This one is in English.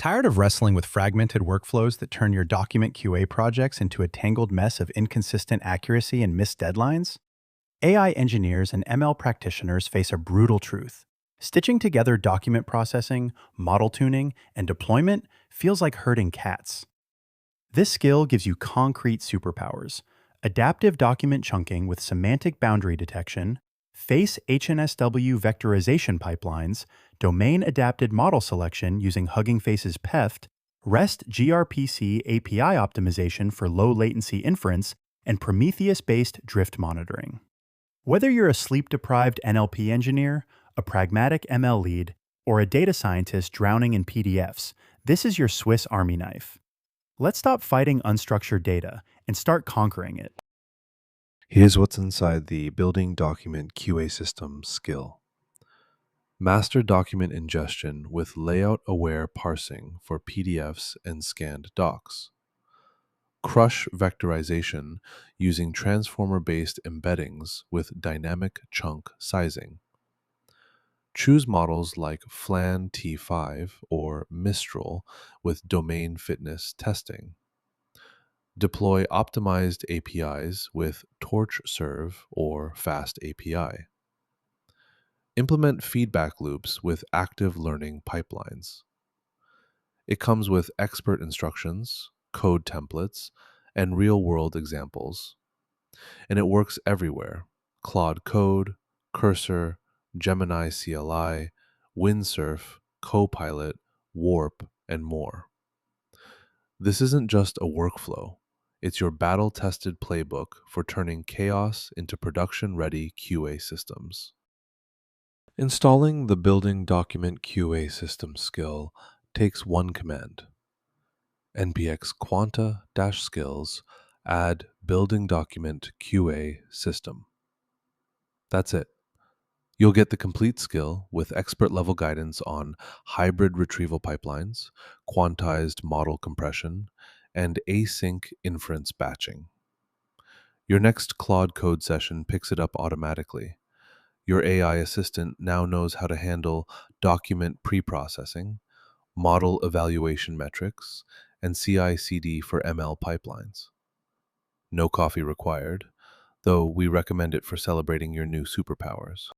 Tired of wrestling with fragmented workflows that turn your document QA projects into a tangled mess of inconsistent accuracy and missed deadlines? AI engineers and ML practitioners face a brutal truth. Stitching together document processing, model tuning, and deployment feels like herding cats. This skill gives you concrete superpowers: adaptive document chunking with semantic boundary detection, face HNSW vectorization pipelines, domain-adapted model selection using Hugging Face's PEFT, REST gRPC API optimization for low-latency inference, and Prometheus-based drift monitoring. Whether you're a sleep-deprived NLP engineer, a pragmatic ML lead, or a data scientist drowning in PDFs, this is your Swiss Army knife. Let's stop fighting unstructured data and start conquering it. Here's what's inside the Building Document QA System skill. Master document ingestion with layout-aware parsing for PDFs and scanned docs. Crush vectorization using transformer-based embeddings with dynamic chunk sizing. Choose models like Flan T5 or Mistral with domain fitness testing. Deploy optimized APIs with TorchServe or Fast API. Implement feedback loops with active learning pipelines. It comes with expert instructions, code templates, and real-world examples. And it works everywhere: Claude Code, Cursor, Gemini CLI, Windsurf, Copilot, Warp, and more. This isn't just a workflow. It's your battle-tested playbook for turning chaos into production-ready QA systems. Installing the Building Document QA System skill takes one command: npx quanta-skills add Building Document QA System. That's it. You'll get the complete skill with expert-level guidance on hybrid retrieval pipelines, quantized model compression, and async inference batching. Your next Claude Code session picks it up automatically. Your AI assistant now knows how to handle document preprocessing, model evaluation metrics, and CI/CD for ML pipelines. No coffee required, though we recommend it for celebrating your new superpowers.